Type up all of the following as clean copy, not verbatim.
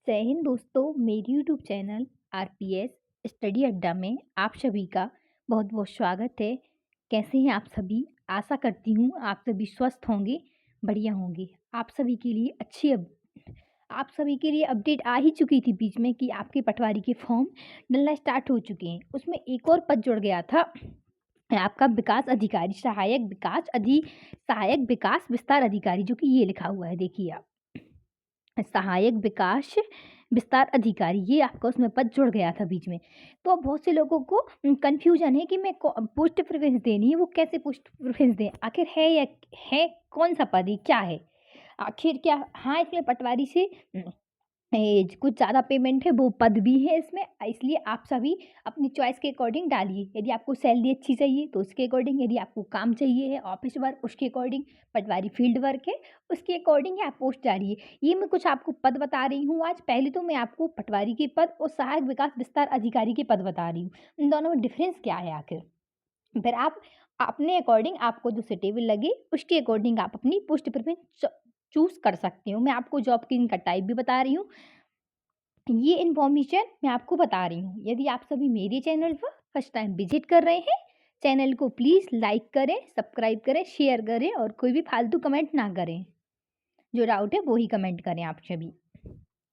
जय हिंद दोस्तों, मेरी यूट्यूब चैनल आरपीएस स्टडी अड्डा में आप सभी का बहुत बहुत स्वागत है। कैसे हैं आप सभी? आशा करती हूँ आप सभी स्वस्थ होंगे, बढ़िया होंगे। आप सभी के लिए अपडेट आ ही चुकी थी बीच में कि आपके पटवारी के फॉर्म डलना स्टार्ट हो चुके हैं। उसमें एक और पद जुड़ गया था, आपका विकास अधिकारी, सहायक विकास विस्तार अधिकारी, जो कि ये लिखा हुआ है, देखिए आप, सहायक विकास विस्तार अधिकारी, ये आपका उसमें पद जुड़ गया था बीच में। तो अब बहुत से लोगों को कंफ्यूजन है कि मैं पोस्ट प्रेफरेंस देनी है, वो कैसे पोस्ट प्रेफरेंस दें, आखिर है या है कौन सा पद है, क्या है आखिर, क्या हाँ इसमें पटवारी से कुछ ज़्यादा पेमेंट है, वो पद भी है इसमें। इसलिए आप सभी अपनी चॉइस के अकॉर्डिंग डालिए। यदि आपको सैलरी अच्छी चाहिए तो उसके अकॉर्डिंग, यदि आपको काम चाहिए है ऑफिस वर्क, उसके अकॉर्डिंग, पटवारी फील्ड वर्क है उसके अकॉर्डिंग आप पोस्ट डालिए। ये मैं कुछ आपको पद बता रही हूँ आज। पहले तो मैं आपको पटवारी के पद और सहायक विकास विस्तार अधिकारी के पद बता रही हूँ, इन दोनों में डिफरेंस क्या है आखिर। फिर आप अपने अकॉर्डिंग, आपको जो सुटेबल लगे उसके अकॉर्डिंग आप अपनी पोस्ट प्रेफरेंस चूज कर सकते हो। मैं आपको जॉब की इनका टाइप भी बता रही हूँ, ये इन्फॉर्मेशन मैं आपको बता रही हूँ। यदि आप सभी मेरे चैनल पर फर्स्ट टाइम विजिट कर रहे हैं, चैनल को प्लीज़ लाइक करें, सब्सक्राइब करें, शेयर करें और कोई भी फालतू कमेंट ना करें। जो डाउट है वो ही कमेंट करें आप सभी।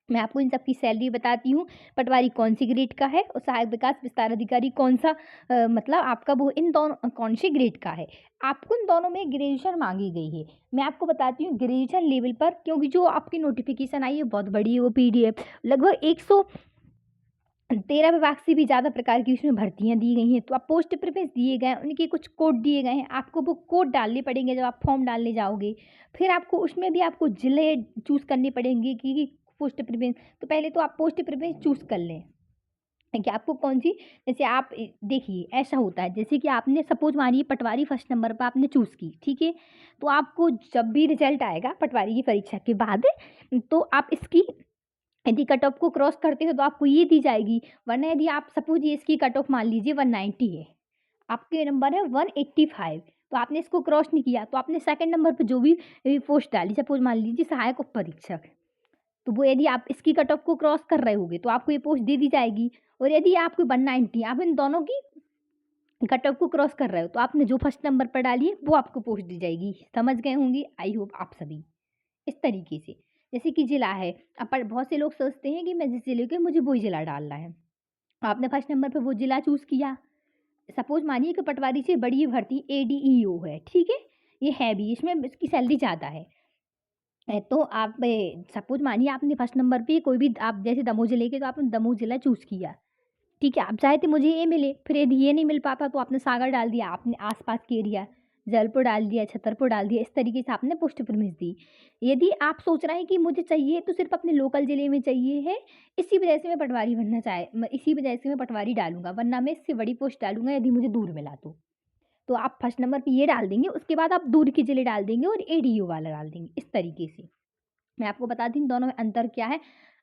मैं आपको इन सब की सैलरी बताती हूँ। पटवारी कौन सी ग्रेड का है और सहायक विकास विस्तार अधिकारी कौन सा, मतलब आपका वो इन दोनों कौन से ग्रेड का है। आपको इन दोनों में ग्रेजुएशन मांगी गई है। मैं आपको बताती हूँ ग्रेजुएशन लेवल पर, क्योंकि जो आपकी नोटिफिकेशन आई है बहुत बड़ी है, वो पीडीएफ लगभग 113 विभाग से भी ज़्यादा प्रकार की उसमें भर्तियां दी गई हैं। तो आप पोस्ट प्रेफरेंस दिए गए हैं, उनके कुछ कोड दिए गए हैं, आपको वो कोड डालने पड़ेंगे जब आप फॉर्म डालने जाओगे। फिर आपको उसमें भी आपको जिले चूज़ करने पड़ेंगे कि पोस्ट प्रेफरेंस। तो पहले तो आप पोस्ट प्रेफरेंस चूज़ कर लें कि आपको कौन सी, जैसे आप देखिए ऐसा होता है, जैसे कि आपने सपोज मानिए पटवारी फर्स्ट नंबर पर आपने चूज़ की, ठीक है। तो आपको जब भी रिजल्ट आएगा पटवारी की परीक्षा के बाद, तो आप इसकी यदि कट ऑफ को क्रॉस करते हो तो आपको ये दी जाएगी। वरना यदि आप सपोज ये इसकी कट ऑफ मान लीजिए 190 है, आपके नंबर है 185, तो आपने इसको क्रॉस नहीं किया, तो आपने सेकंड नंबर पे जो भी पोस्ट डाली, सपोज मान लीजिए सहायक उप परीक्षक, तो वो यदि आप इसकी कट ऑफ को क्रॉस कर रहे होगे तो आपको ये पोस्ट दे दी जाएगी। और यदि आपको 190, आप इन दोनों की कट ऑफ को क्रॉस कर रहे हो, तो आपने जो फर्स्ट नंबर पर डाली है वो आपको पोस्ट दी जाएगी। समझ गए होंगे, आई होप आप सभी। इस तरीके से, जैसे कि जिला है, अब पर बहुत से लोग सोचते हैं कि मैं जिस जिले के, मुझे वही जिला डालना है। आपने फर्स्ट नंबर पे वो जिला चूज़ किया। सपोज मानिए कि पटवारी से बड़ी भर्ती एडीईओ है, ठीक है, ये है भी, इसमें इसकी सैलरी ज़्यादा है। तो आप सपोज मानिए आपने फर्स्ट नंबर पे कोई भी, आप जैसे दमोह जिले के, तो आपने दमोह जिला चूज़ किया, ठीक है। आप चाहते मुझे ये मिले, फिर यदि ये नहीं मिल पाता तो आपने सागर डाल दिया, आपने आसपास के एरिया जलपुर डाल दिया, छतरपुर डाल दिया, इस तरीके से आपने पोस्ट प्रीमिस दी। यदि आप सोच रहे हैं कि मुझे चाहिए तो सिर्फ अपने लोकल ज़िले में चाहिए है, इसी वजह से मैं पटवारी बनना इसी वजह से मैं पटवारी डालूंगा, वरना मैं इससे बड़ी पोस्ट डालूंगा यदि मुझे दूर मिला तो आप फर्स्ट नंबर पे ये डाल देंगे, उसके बाद आप दूर के ज़िले डाल देंगे और एडीओ वाला डाल देंगे, इस तरीके से। मैं आपको बता दूँ दोनों में अंतर क्या है।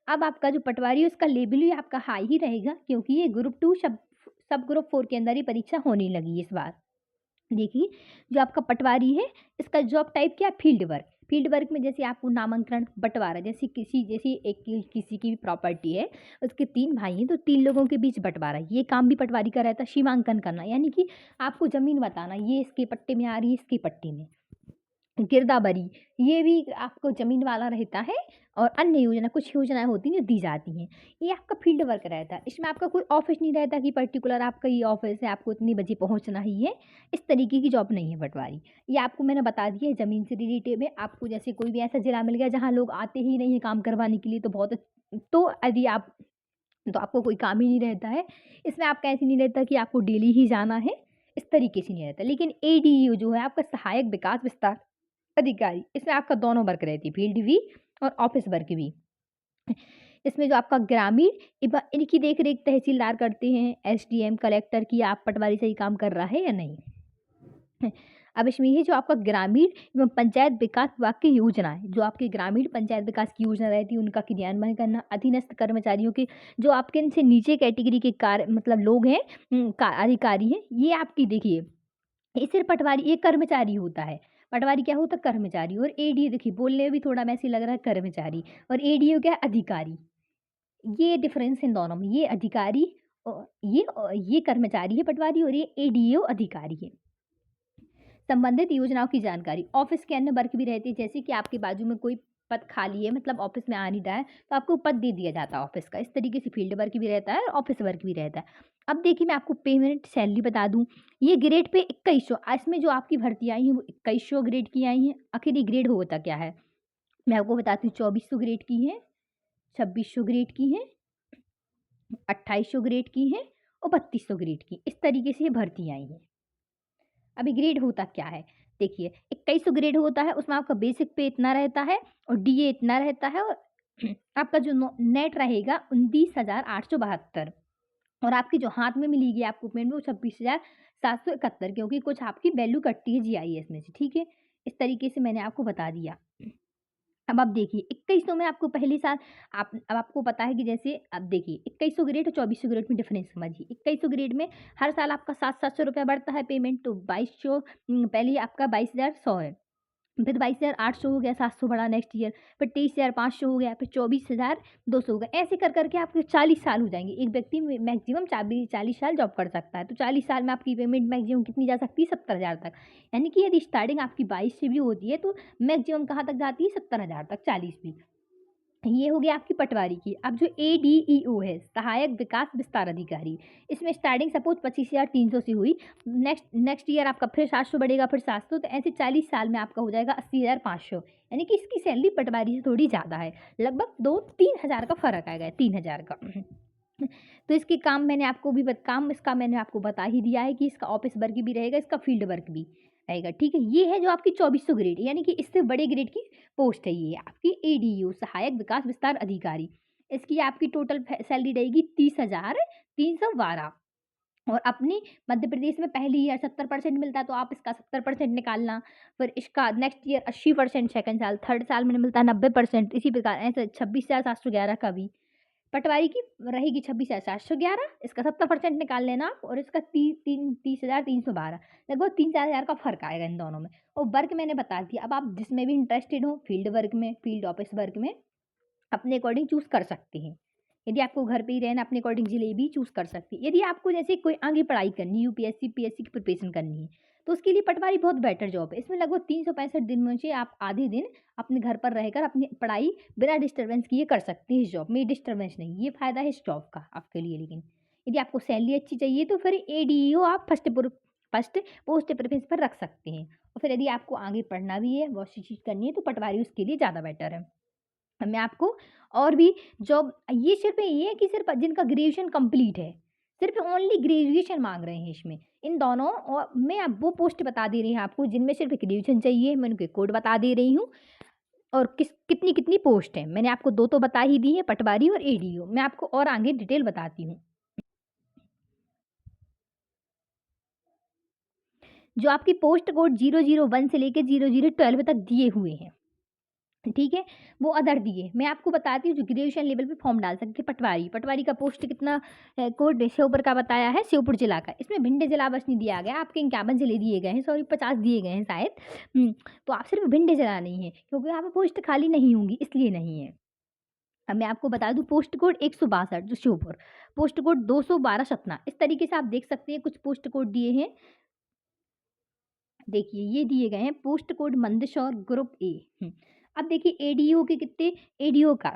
अब आपका जो पटवारी है उसका लेवल ही आपका हाई ही रहेगा, क्योंकि ये ग्रुप 2 सब ग्रुप 4 के अंदर ही परीक्षा होने लगी है इस बार। देखिए, जो आपका पटवारी है इसका जॉब टाइप क्या है, फील्ड वर्क। फील्ड वर्क में जैसे आपको नामांकन बंटवारा, जैसे एक किसी की भी प्रॉपर्टी है, उसके 3 भाई हैं तो 3 लोगों के बीच बंटवारा, ये काम भी पटवारी का रहता है। सीमांकन करना यानी कि आपको ज़मीन बताना, ये इसके पट्टे में आ रही है, इसके पट्टे में। गिरदावरी, ये भी आपको ज़मीन वाला रहता है। और अन्य योजना, कुछ योजनाएँ होती हैं जो दी जाती हैं, ये आपका फील्ड वर्क रहता है। इसमें आपका कोई ऑफ़िस नहीं रहता कि पर्टिकुलर आपका ये ऑफ़िस है, आपको इतनी बजे पहुँचना ही है, इस तरीके की जॉब नहीं है पटवारी। ये आपको मैंने बता दिया है ज़मीन से रिलेटेड में। आपको जैसे कोई भी ऐसा ज़िला मिल गया जहाँ लोग आते ही नहीं हैं काम करवाने के लिए, तो तो यदि आप, तो आपको कोई काम ही नहीं रहता है। इसमें आपका ऐसे नहीं रहता कि आपको डेली ही जाना है, इस तरीके से नहीं रहता। लेकिन एडीयू जो है आपका सहायक विकास विस्तार अधिकारी, इसमें आपका दोनों वर्क रहती है, फील्ड भी और ऑफिस वर्क भी। इसमें जो आपका ग्रामीण, इनकी देख रेख तहसीलदार करते हैं, एसडीएम कलेक्टर की, आप पटवारी सही काम कर रहा है या नहीं। अब इसमें ये जो आपका ग्रामीण एवं पंचायत विकास विभाग की योजना है, जो आपकी ग्रामीण पंचायत विकास की योजना रहती है उनका क्रियान्वयन करना, अधीनस्थ कर्मचारियों के, जो आपके इनसे नीचे कैटेगरी के कार्य मतलब लोग हैं, अधिकारी हैं, ये आपकी देखिए, ये सिर्फ पटवारी एक कर्मचारी होता है। पटवारी क्या होता है, कर्मचारी। और एडीओ देखिए, बोलने में भी थोड़ा वैसे लग रहा है कर्मचारी, और एडीओ क्या है, अधिकारी। ये डिफरेंस इन दोनों में, ये अधिकारी ये कर्मचारी है पटवारी और ये एडीओ अधिकारी है। संबंधित योजनाओं की जानकारी, ऑफिस के अन्य वर्ग भी रहते हैं, जैसे कि आपके बाजू में कोई पद खाली है, मतलब ऑफिस में आ नहीं रहा है, तो आपको पद दे दिया जाता है ऑफिस का। इस तरीके से फील्ड वर्क भी रहता है और ऑफिस वर्क भी रहता है। अब देखिए मैं आपको पेमेंट सैलरी बता दूं, ये ग्रेड पे 2100, इसमें जो आपकी भर्ती आई है वो 2100 ग्रेड की आई हैं। आखिर ये ग्रेड होता क्या है, मैं आपको बताती हूँ। 2400 ग्रेड की है, 2600 ग्रेड की है, 2800 ग्रेड की है और 3200 ग्रेड की, इस तरीके से ये भर्ती आई हैं। अभी ग्रेड होता क्या है, देखिए 2100 ग्रेड होता है, उसमें आपका बेसिक पे इतना रहता है और डीए इतना रहता है, और आपका जो नेट रहेगा 29,872, और आपकी जो हाथ में मिलेगी आपको पेमेंट वो 26,771, क्योंकि कुछ आपकी वैल्यू कटती है जीआईएस में से, ठीक है। इस तरीके से मैंने आपको बता दिया। अब आप देखिए 2100 में आपको पहले साल, अब आपको पता है कि जैसे अब देखिए 2100 ग्रेड और 2400 ग्रेड में डिफरेंस समझिए। 2100 ग्रेड में हर साल आपका 700 रुपया बढ़ता है पेमेंट, तो 2200, पहले आपका 22,100 है, फिर 22,800 हो गया, 700 बढ़ा नेक्स्ट ईयर, फिर 23,500 हो गया, फिर 24,200 हो गया। ऐसे कर करके आपके 40 साल हो जाएंगे। एक व्यक्ति मैक्सिमम 40 साल जॉब कर सकता है, तो 40 साल में आपकी पेमेंट मैक्सिमम कितनी जा सकती है, 70,000 तक। यानी कि यदि स्टार्टिंग आपकी 22 से भी होती है तो मैक्सिमम कहाँ तक जाती है, 70,000 तक, 40 भी। ये हो गया आपकी पटवारी की। अब जो एडीईओ है, सहायक विकास विस्तार अधिकारी, इसमें स्टार्टिंग सपोज 25,300 से हुई, नेक्स्ट ईयर आपका फिर 700 बढ़ेगा, फिर 700, तो ऐसे 40 साल में आपका हो जाएगा 80,500। यानी कि इसकी सैलरी पटवारी से थोड़ी ज़्यादा है, लगभग 2-3 हज़ार का फ़र्क आएगा, 3 हज़ार का। तो इसके काम मैंने आपको भी काम इसका मैंने आपको बता ही दिया है कि इसका ऑफिस वर्क भी रहेगा, इसका फील्ड वर्क भी रहेगा, ठीक है। ये है जो आपकी 2400 ग्रेड, यानी कि इससे बड़े ग्रेड की पोस्ट है ये आपकी एडीयू, सहायक विकास विस्तार अधिकारी। इसकी आपकी टोटल सैलरी रहेगी 30,312, और अपनी मध्य प्रदेश में पहली ईयर 70% मिलता है, तो आप इसका 70% निकालना। फिर इसका नेक्स्ट ईयर 80%, सेकंड साल, थर्ड साल में मिलता है 90%, इसी प्रकार ऐसे 26,711 का भी। पटवारी की रहेगी 26,711, इसका 70% निकाल लेना आप, और इसका 30,312, लगभग 3-4 हज़ार का फर्क आएगा इन दोनों में। और वर्क मैंने बता दिया। अब आप जिसमें भी इंटरेस्टेड हो, फील्ड वर्क में, फील्ड ऑफिस वर्क में, अपने अकॉर्डिंग चूज़ कर सकते हैं। यदि आपको घर पे ही रहना, अपने अकॉर्डिंग जिले भी चूज़ कर सकती है। यदि आपको जैसे कोई आगे पढ़ाई करनी है, यूपीएससी पीएससी की प्रिपरेशन करनी है, तो उसके लिए पटवारी बहुत बेटर जॉब है। इसमें लगभग 365 दिन में से आप आधे दिन अपने घर पर रहकर अपनी पढ़ाई बिना डिस्टर्बेंस किए कर सकते हैं। इस जॉब में डिस्टर्बेंस नहीं, ये फ़ायदा है इस जॉब का आपके लिए। लेकिन यदि आपको सैलरी अच्छी चाहिए तो फिर एडीओ आप फर्स्ट पोस्ट प्रेफरेंस पर रख सकते हैं। और फिर यदि आपको आगे पढ़ना भी है, बहुत सी चीज़ करनी है, तो पटवारी उसके लिए ज़्यादा बेटर है। मैं आपको और भी जॉब, ये सिर्फ ये है कि सिर्फ जिनका ग्रेजुएशन कंप्लीट है, सिर्फ ओनली ग्रेजुएशन मांग रहे हैं इसमें, इन दोनों। और मैं अब वो पोस्ट बता दे रही हूँ आपको जिनमें सिर्फ ग्रेजुएशन चाहिए, मैं उनके कोड बता दे रही हूँ। और कितनी कितनी पोस्ट है, मैंने आपको दो तो बता ही दी है, पटवारी और एडीओ। मैं आपको और आगे डिटेल बताती हूँ। जो आपकी पोस्ट कोड 001 से लेकर 0012 तक दिए हुए हैं, ठीक है, वो अदर दिए। मैं आपको बताती हूँ जो ग्रेजुएशन लेवल पे फॉर्म डाल सकते हैं। पटवारी का पोस्ट कितना कोड श्योपुर का बताया है, श्योपुर जिला का। इसमें भिंड जिला बस नहीं दिया गया, आपके 51 जिले दिए गए हैं, सॉरी 50 दिए गए हैं शायद। तो आप सिर्फ भिंड जिला नहीं है, क्योंकि यहाँ पे पोस्ट खाली नहीं होंगी, इसलिए नहीं है। अब मैं आपको बता दूं पोस्ट कोड 162 जो श्योपुर, पोस्ट कोड 212 सतना। इस तरीके से आप देख सकते हैं कुछ पोस्ट कोड दिए हैं। देखिए ये दिए गए हैं post code Mandsaur group A. अब देखिए एडीओ के कितने, एडीओ का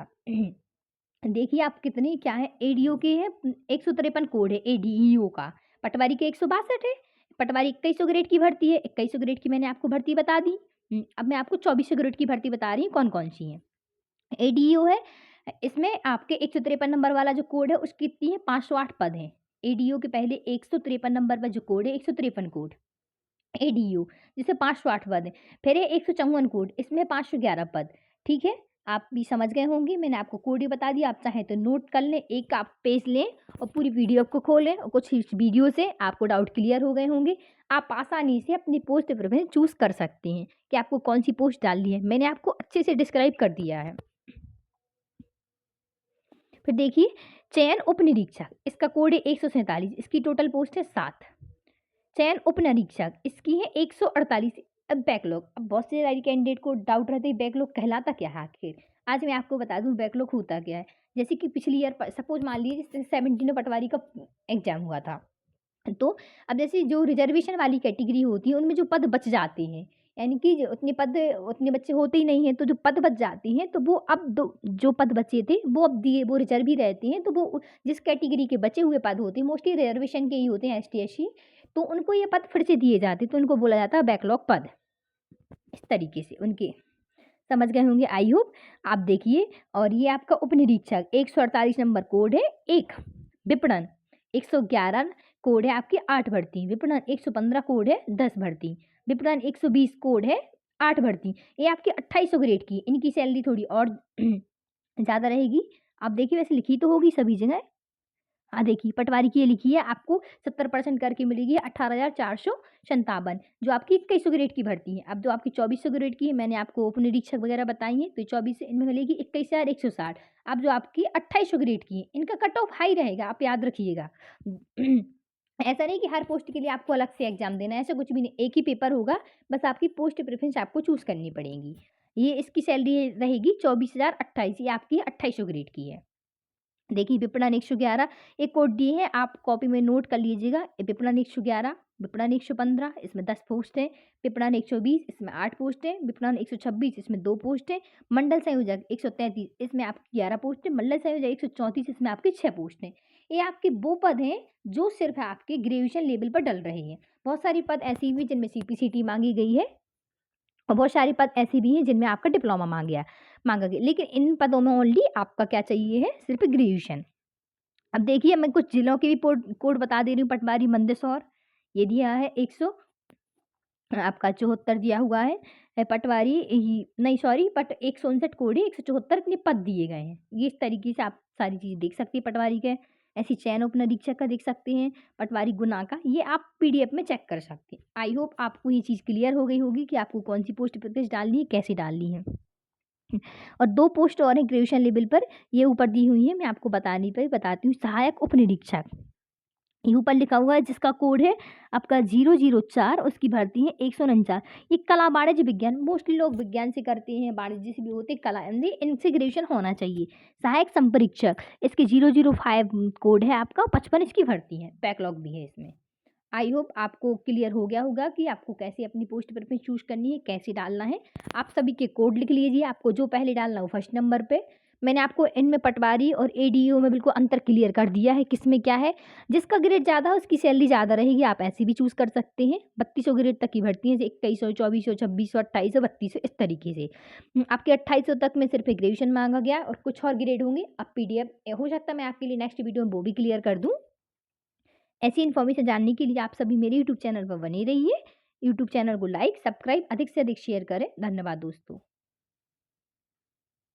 देखिए आप कितने क्या है, एडीओ के हैं 153 कोड है एडीईओ का। पटवारी के 162 है। पटवारी 2100 ग्रेड की भर्ती है, 2100 ग्रेड की मैंने आपको भर्ती बता दी। अब मैं आपको 2400 ग्रेड की भर्ती बता रही हूँ कौन कौन सी है। एडीओ है, इसमें आपके 153 नंबर वाला जो कोड है उसकी कितनी है, 508 पद हैं। एडीओ के पहले 153 नंबर पर जो कोड है, 153 कोड एडीयू, जिसे 508 पद है। फिर है 154 कोड, इसमें 511 पद। ठीक है, आप भी समझ गए होंगे, मैंने आपको कोड ही बता दिया। आप चाहें तो नोट कर लें, एक आप पेज लें और पूरी वीडियो को खोलें, और कुछ इस वीडियो से आपको डाउट क्लियर हो गए होंगे। आप आसानी से अपनी पोस्ट प्रेफरेंस चूज़ कर सकते हैं कि आपको कौन सी पोस्ट डालनी है। मैंने आपको अच्छे से डिस्क्राइब कर दिया है। फिर देखिए चयन उप निरीक्षक, इसका कोड है 147, इसकी टोटल पोस्ट है 7। चयन उप निरीक्षक, इसकी है 148। अब बैकलॉग, अब बहुत से सारी कैंडिडेट को डाउट रहते हैं बैकलॉग कहलाता क्या है आखिर। आज मैं आपको बता दूँ बैकलॉग होता क्या है। जैसे कि पिछली ईयर सपोज़ मान लीजिए जैसे 17 में पटवारी का एग्ज़ाम हुआ था। तो अब जैसे जो रिज़र्वेशन वाली कैटेगरी होती है, उनमें जो पद बच जाते हैं, यानी कि जो उतने बच्चे होते ही नहीं हैं, तो जो पद बच जाते हैं, तो वो अब दो जो पद बचे थे, वो रिज़र्व ही रहते हैं, तो वो जिस कैटेगरी के बचे हुए पद होते हैं, मोस्टली रिज़र्वेशन के ही होते हैं, एसटी, एससी, तो उनको ये पद फिर से दिए जाते हैं, तो उनको बोला जाता है बैकलॉग पद। इस तरीके से उनके समझ गए होंगे आई होप। आप देखिए और ये आपका उपनिरीक्षक 148 नंबर कोड है 1, विपणन 111 कोड है आपकी 8 भर्ती, विपणन 115 कोड है 10 भर्ती, विपणन 120 कोड है 8 भर्ती। ये आपकी 2800 ग्रेड की, इनकी सैलरी थोड़ी और ज़्यादा रहेगी। आप देखिए वैसे लिखी तो होगी सभी जगह। हाँ, देखिए पटवारी की ये लिखी है आपको 70% करके मिलेगी 18,457 जो आपकी 2100 ग्रेड की भर्ती है। अब जो आपकी 2400 ग्रेड की है मैंने आपको उपनिरीक्षक वगैरह बताई हैं, तो 24 से इनमें मिलेगी 21,160। अब जो आपकी 2800 ग्रेड की है इनका कट ऑफ हाई रहेगा, आप याद रखिएगा। ऐसा नहीं कि हर पोस्ट के लिए आपको अलग से एग्जाम देना है, ऐसा कुछ भी नहीं, एक ही पेपर होगा, बस आपकी पोस्ट प्रेफरेंस आपको चूज करनी पड़ेगी। ये इसकी सैलरी रहेगी 24,028, ये आपकी 2800 ग्रेड की है। देखिए विपणन 111 एक कोड दिए हैं, आप कॉपी में नोट कर लीजिएगा। विपणन 111, विपणन 115 इसमें 10 पोस्ट हैं, विपणन 120 इसमें 8 पोस्ट हैं, विपणन 126 इसमें 2 पोस्ट हैं, मंडल संयोजक 133 इसमें आपकी 11 पोस्ट है, मंडल संयोजक 134 इसमें आपके 6 पोस्ट हैं। ये आपके वो पद हैं जो सिर्फ आपके ग्रेजुएशन लेवल पर डल रहे हैं। बहुत सारी पद ऐसी भी जिनमें सीपीसीटी मांगी गई है और बहुत सारे पद ऐसे भी हैं जिनमें आपका डिप्लोमा मांगा गया, लेकिन इन पदों में ओनली आपका क्या चाहिए है, सिर्फ ग्रेजुएशन। अब देखिए मैं कुछ जिलों के भी कोड बता दे रही हूँ। पटवारी मंदसौर ये दिया है 100 आपका 74 दिया हुआ है। पटवारी नहीं सॉरी 159 कोड है, 174 इतने पद दिए गए हैं। ये इस तरीके से आप सारी चीज़ देख सकते हैं पटवारी के। ऐसी चयन उपनिरीक्षक का देख सकते हैं, पटवारी गुना का, ये आप पीडीएफ में चेक कर सकते हैं। आई होप आपको ये चीज़ क्लियर हो गई होगी कि आपको कौन सी पोस्ट प्रिफरेंस डालनी है, कैसे डालनी है। और 2 पोस्ट और हैं ग्रेजुएशन लेवल पर, ये ऊपर दी हुई है, मैं आपको बताती हूँ। सहायक उपनिरीक्षक ये ऊपर लिखा हुआ है जिसका कोड है आपका 004, उसकी भर्ती है 149। ये कला वाणिज्य विज्ञान, मोस्टली लोग विज्ञान से करते हैं, वाणिज्य से भी होते हैं, कला इनसे ग्रेजुएशन होना चाहिए। सहायक संपरीक्षक इसके 005 कोड है आपका 55, इसकी भर्ती है, बैकलॉग भी है इसमें। आई होप आपको क्लियर हो गया होगा कि आपको कैसे अपनी पोस्ट प्रेफरेंस चूज करनी है, कैसे डालना है। आप सभी के कोड लिख लीजिए, आपको जो पहले डालना हो फर्स्ट नंबर पे। मैंने आपको इनमें पटवारी और एडीओ में बिल्कुल अंतर क्लियर कर दिया है किस में क्या है। जिसका ग्रेड ज़्यादा हो उसकी सैलरी ज़्यादा रहेगी, आप ऐसे भी चूज़ कर सकते हैं। 3200 ग्रेड तक की भर्ती है, 2100, 2400, 2600, 2800, 3200 इस तरीके से। आपके 2800 तक में सिर्फ ग्रेजुएशन मांगा गया और कुछ और ग्रेड होंगे। अब पीडीएफ हो सकता है मैं आपके लिए नेक्स्ट वीडियो में वो भी क्लियर कर दूँ। ऐसी इन्फॉर्मेशन जानने के लिए आप सभी मेरे यूट्यूब चैनल पर बने रहिए। यूट्यूब चैनल को लाइक, सब्सक्राइब, अधिक से अधिक शेयर करें। धन्यवाद दोस्तों।